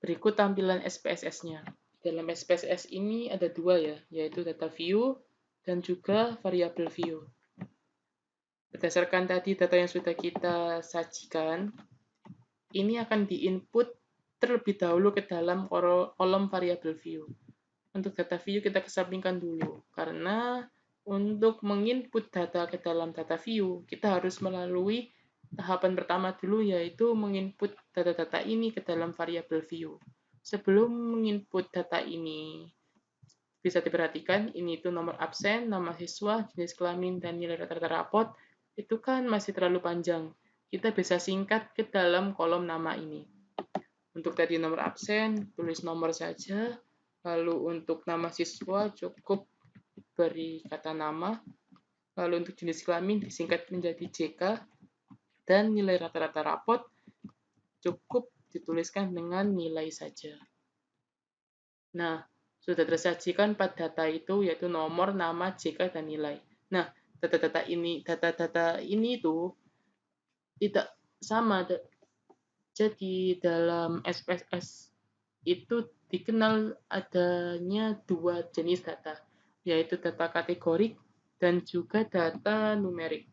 Berikut tampilan SPSS-nya. Dalam SPSS ini ada dua ya, yaitu data view dan juga variable view. Berdasarkan tadi data yang sudah kita sajikan, ini akan diinput terlebih dahulu ke dalam kolom variable view. Untuk data view kita kesampingkan dulu, karena untuk menginput data ke dalam data view, kita harus melalui tahapan pertama dulu, yaitu menginput data-data ini ke dalam variable view. Sebelum menginput data ini, bisa diperhatikan, ini itu nomor absen, nama siswa, jenis kelamin, dan nilai rata-rata rapot, itu kan masih terlalu panjang. Kita bisa singkat ke dalam kolom nama ini. Untuk tadi nomor absen, tulis nomor saja. Lalu untuk nama siswa, cukup beri kata nama. Lalu untuk jenis kelamin, disingkat menjadi JK. Dan nilai rata-rata rapot, cukup dituliskan dengan nilai saja. Nah, sudah tersajikan 4 data itu, yaitu nomor, nama, JK, dan nilai. Nah, data-data ini itu tidak sama. Jadi dalam SPSS itu dikenal adanya dua jenis data, yaitu data kategorik dan juga data numerik.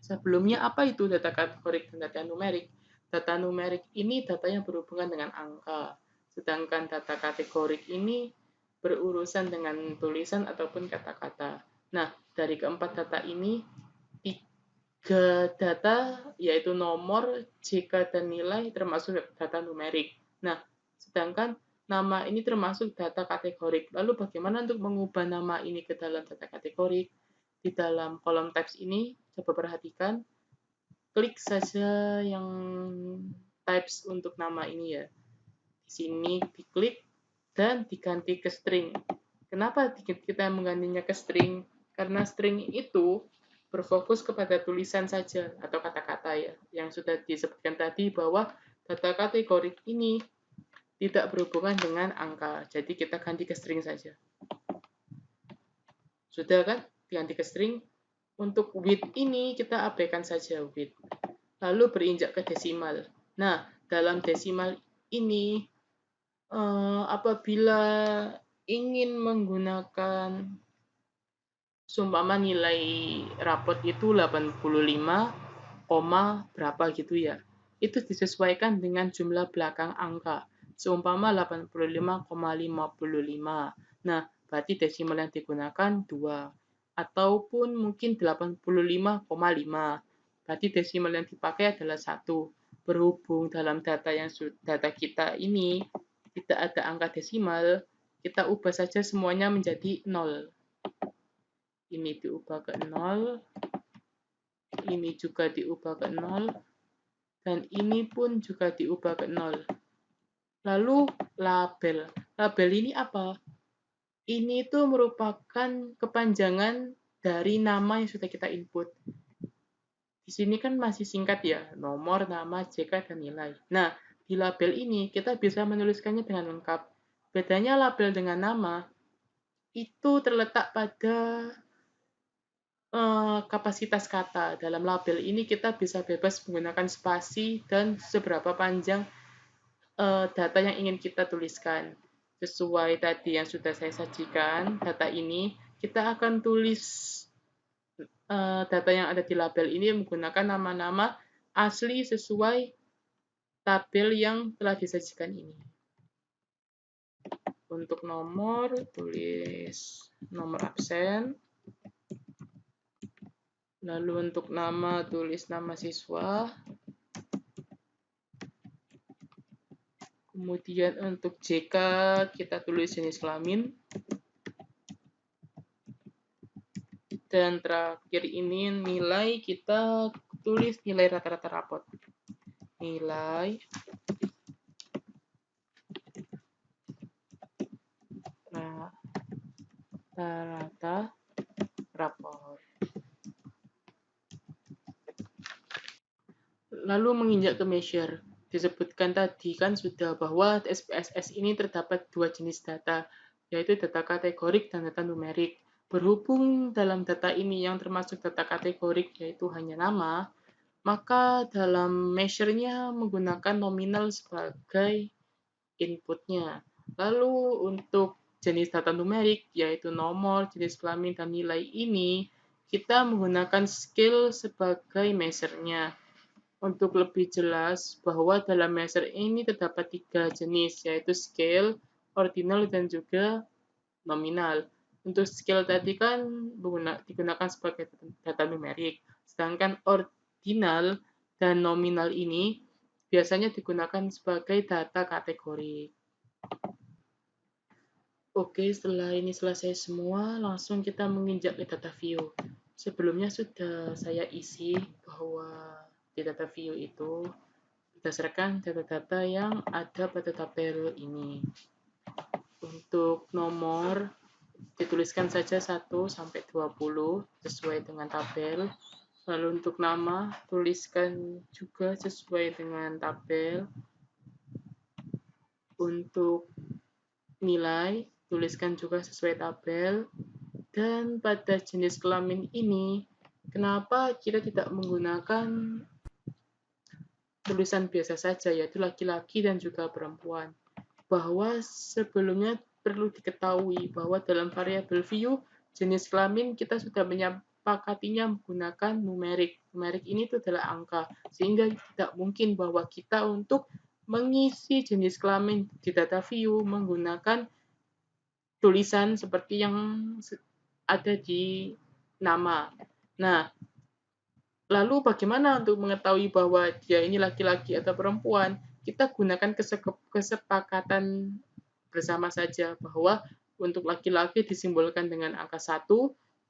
Sebelumnya apa itu data kategorik dan data numerik? Data numerik ini data yang berhubungan dengan angka, sedangkan data kategorik ini berurusan dengan tulisan ataupun kata-kata. Nah, dari keempat data ini, tiga data yaitu nomor, JK, dan nilai termasuk data numerik. Nah, sedangkan nama ini termasuk data kategorik. Lalu bagaimana untuk mengubah nama ini ke dalam data kategorik? Di dalam kolom teks ini, coba perhatikan, klik saja yang types untuk nama ini ya. Di sini diklik dan diganti ke string. Kenapa kita menggantinya ke string? Karena string itu berfokus kepada tulisan saja atau kata-kata ya, yang sudah disebutkan tadi bahwa data kategorik ini tidak berhubungan dengan angka. Jadi kita ganti ke string saja. Sudah kan? Diganti ke string. Untuk width ini kita abaikan saja width. Lalu berinjak ke desimal. Nah, dalam desimal ini apabila ingin menggunakan seumpama nilai rapot itu 85, berapa gitu ya. Itu disesuaikan dengan jumlah belakang angka. Seumpama 85,55. Nah, berarti desimal yang digunakan 2. Ataupun mungkin 85,5. Berarti desimal yang dipakai adalah 1. Berhubung dalam data kita ini tidak ada angka desimal, kita ubah saja semuanya menjadi 0. Ini diubah ke 0, ini juga diubah ke 0, dan ini pun juga diubah ke 0. Lalu label. Label ini apa? Ini itu merupakan kepanjangan dari nama yang sudah kita input. Di sini kan masih singkat ya, nomor, nama, JK, dan nilai. Nah, di label ini kita bisa menuliskannya dengan lengkap. Bedanya label dengan nama itu terletak pada kapasitas kata. Dalam label ini kita bisa bebas menggunakan spasi dan seberapa panjang data yang ingin kita tuliskan. Sesuai tadi yang sudah saya sajikan, data ini kita akan tulis data yang ada di label ini menggunakan nama-nama asli sesuai tabel yang telah disajikan ini. Untuk nomor, tulis nomor absen. Lalu untuk nama, tulis nama siswa. Kemudian untuk JK, kita tulis jenis kelamin. Dan terakhir ini nilai, kita tulis nilai rata-rata rapot. Nilai rata-rata rapot. Lalu menginjak ke measure. Disebutkan tadi kan sudah bahwa SPSS ini terdapat dua jenis data, yaitu data kategorik dan data numerik. Berhubung dalam data ini yang termasuk data kategorik yaitu hanya nama, maka dalam measure-nya menggunakan nominal sebagai inputnya. Lalu untuk jenis data numerik, yaitu nomor, jenis kelamin, dan nilai ini, kita menggunakan scale sebagai measure-nya. Untuk lebih jelas bahwa dalam measure ini terdapat 3 jenis, yaitu scale, ordinal, dan juga nominal. Untuk scale tadi kan digunakan sebagai data numerik, sedangkan ordinal dan nominal ini biasanya digunakan sebagai data kategori. Oke, setelah ini selesai semua, langsung kita menginjak ke data view. Sebelumnya sudah saya isi bahwa di data view itu berdasarkan data-data yang ada pada tabel ini. Untuk nomor, dituliskan saja 1 sampai 20 sesuai dengan tabel. Lalu untuk nama, tuliskan juga sesuai dengan tabel. Untuk nilai, tuliskan juga sesuai tabel. Dan pada jenis kelamin ini, kenapa kita tidak menggunakan tulisan biasa saja, yaitu laki-laki dan juga perempuan? Bahwa sebelumnya perlu diketahui bahwa dalam variabel view, jenis kelamin kita sudah menyepakatinya menggunakan numerik. Numerik ini itu adalah angka, sehingga tidak mungkin bahwa kita untuk mengisi jenis kelamin di data view menggunakan tulisan seperti yang ada di nama. Nah, lalu bagaimana untuk mengetahui bahwa dia ini laki-laki atau perempuan? Kita gunakan kesepakatan bersama saja bahwa untuk laki-laki disimbolkan dengan angka 1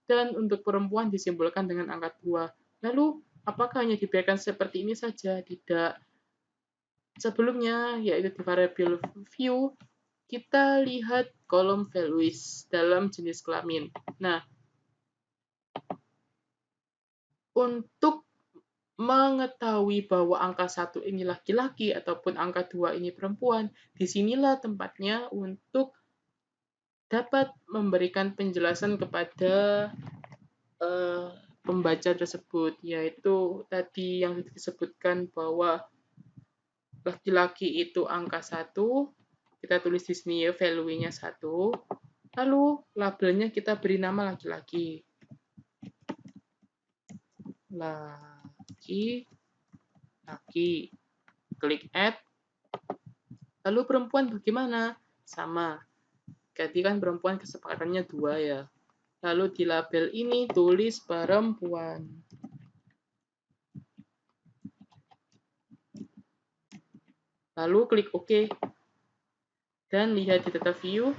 dan untuk perempuan disimbolkan dengan angka 2. Lalu, apakah hanya dibiarkan seperti ini saja? Tidak. Sebelumnya, yaitu di variabel view, kita lihat kolom values dalam jenis kelamin. Nah, untuk mengetahui bahwa angka 1 ini laki-laki ataupun angka 2 ini perempuan, disinilah tempatnya untuk dapat memberikan penjelasan kepada pembaca tersebut, yaitu tadi yang disebutkan bahwa laki-laki itu angka 1, kita tulis di sini ya value-nya 1, lalu labelnya kita beri nama laki-laki. Laki, klik add. Lalu perempuan bagaimana? Sama. Jadi kan perempuan kesepakatannya 2 ya. Lalu di label ini tulis perempuan. Lalu klik OK. Dan lihat di data view,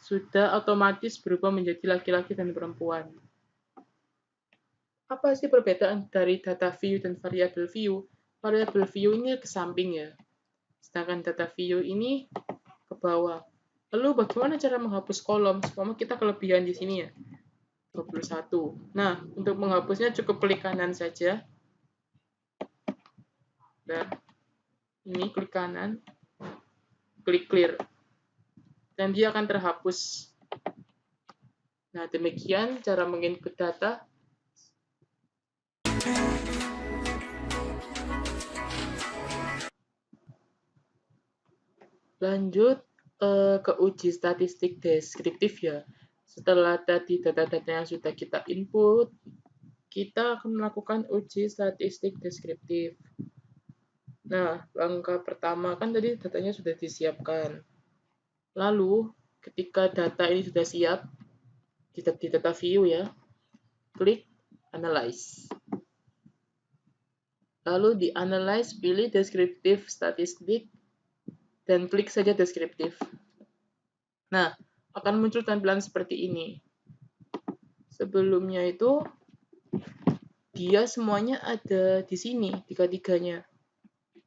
sudah otomatis berubah menjadi laki-laki dan perempuan. Apa sih perbedaan dari data view dan variabel view? Variabel view ini ke samping ya. Sedangkan data view ini ke bawah. Lalu bagaimana cara menghapus kolom? Supaya kita kelebihan di sini ya. 21. Nah, untuk menghapusnya cukup klik kanan saja. Dan ini klik kanan. Klik clear. Dan dia akan terhapus. Nah, demikian cara menginput data. Lanjut ke uji statistik deskriptif ya. Setelah tadi data-data yang sudah kita input, kita akan melakukan uji statistik deskriptif. Nah, langkah pertama kan tadi datanya sudah disiapkan. Lalu, ketika data ini sudah siap, di data view ya, klik analyze. Lalu di analyze, pilih deskriptif statistik, dan klik saja deskriptif. Nah, akan muncul tampilan seperti ini. Sebelumnya itu, dia semuanya ada di sini, tiga-tiganya.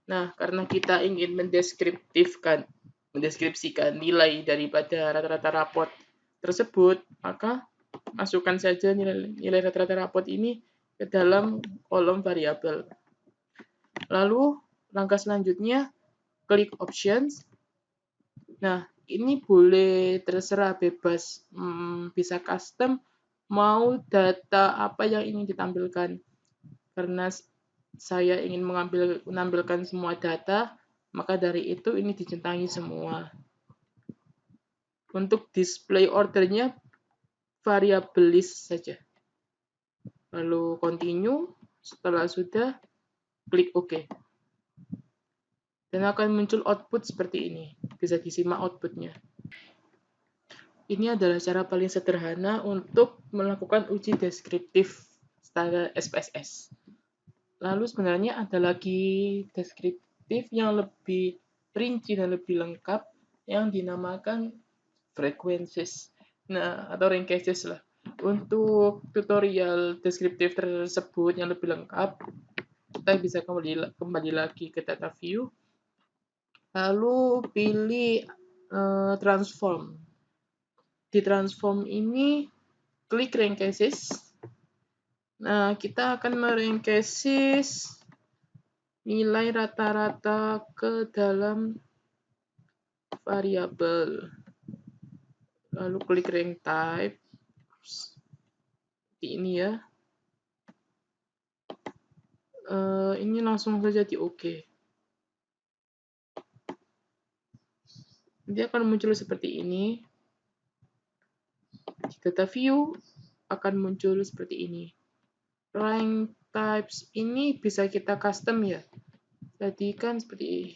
Nah, karena kita ingin mendeskripsikan nilai daripada rata-rata rapot tersebut, maka masukkan saja nilai rata-rata rapot ini ke dalam kolom variabel. Lalu, langkah selanjutnya, klik options. Nah, ini boleh terserah bebas, bisa custom, mau data apa yang ingin ditampilkan. Karena saya ingin menampilkan semua data, Maka dari itu ini dicentangi semua. Untuk display ordernya variabel list saja. Lalu continue, setelah sudah klik OK. Dan akan muncul output seperti ini. Bisa disimak outputnya. Ini adalah cara paling sederhana untuk melakukan uji deskriptif standar SPSS. Lalu sebenarnya ada lagi deskriptif yang lebih rinci dan lebih lengkap yang dinamakan frequencies. Nah, atau rank cases lah. Untuk tutorial deskriptif tersebut yang lebih lengkap, kita bisa kembali lagi ke data view, lalu pilih transform. Di transform ini klik rank cases. Nah, kita akan merank cases nilai rata-rata ke dalam variabel. Lalu klik rank type. Seperti ini ya. Ini langsung saja di OK. Nanti akan muncul seperti ini. Di data view akan muncul seperti ini. Rank types ini bisa kita custom ya. Jadi kan seperti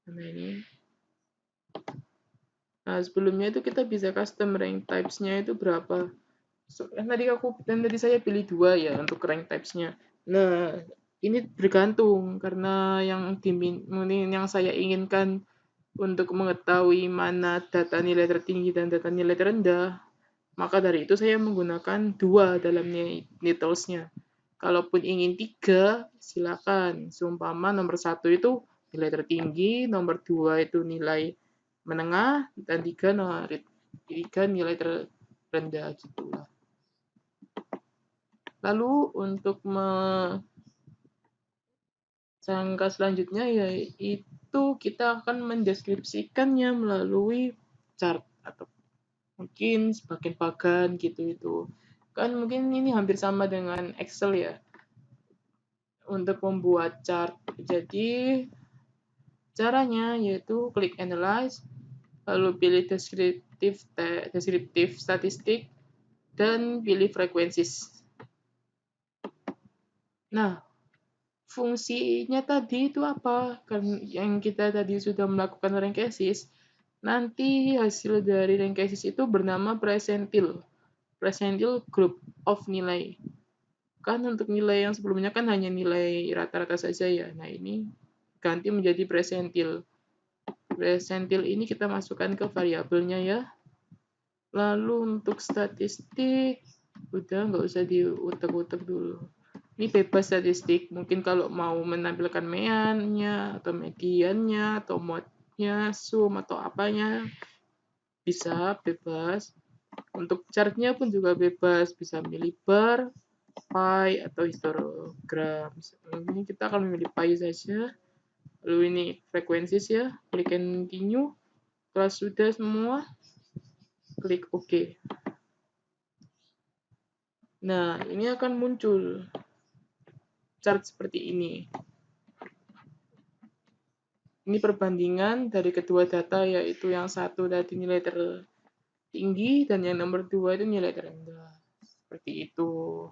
ini. Nah, sebelumnya itu kita bisa custom rank types-nya itu berapa. Tadi saya pilih 2 ya untuk rank types-nya. Nah, ini bergantung karena yang saya inginkan untuk mengetahui mana data nilai tertinggi dan data nilai terendah, maka dari itu saya menggunakan 2 dalam needles-nya. Kalaupun ingin 3, silakan. Seumpama nomor 1 itu nilai tertinggi, nomor 2 itu nilai menengah, dan 3 nilai terendah gitulah. Lalu untuk jangka selanjutnya yaitu kita akan mendeskripsikannya melalui chart atau mungkin bagian-bagian gitu itu. Kan mungkin ini hampir sama dengan Excel ya. Untuk membuat chart. Jadi caranya yaitu klik analyze, lalu pilih deskriptif statistik dan pilih frequencies. Nah, fungsinya tadi itu apa? Kan yang kita tadi sudah melakukan rank cases, nanti hasil dari rank cases itu bernama percentile group of nilai. Kan untuk nilai yang sebelumnya kan hanya nilai rata-rata saja ya. Nah, ini ganti menjadi percentile. Percentile ini kita masukkan ke variabelnya ya. Lalu untuk statistik, udah nggak usah diutek-utek dulu. Ini bebas statistik, mungkin kalau mau menampilkan meannya, atau mediannya, atau modnya, sum, atau apanya, bisa bebas. Untuk chartnya pun juga bebas, bisa milih bar, pie, atau histogram. Ini kita akan memilih pie saja. Lalu ini frekuensi ya, klik continue. Setelah sudah semua, klik OK. Nah, ini akan muncul chart seperti ini. Ini perbandingan dari kedua data, yaitu yang satu tadi nilai tertinggi dan yang nomor 2 itu nilai terendah. Seperti itu.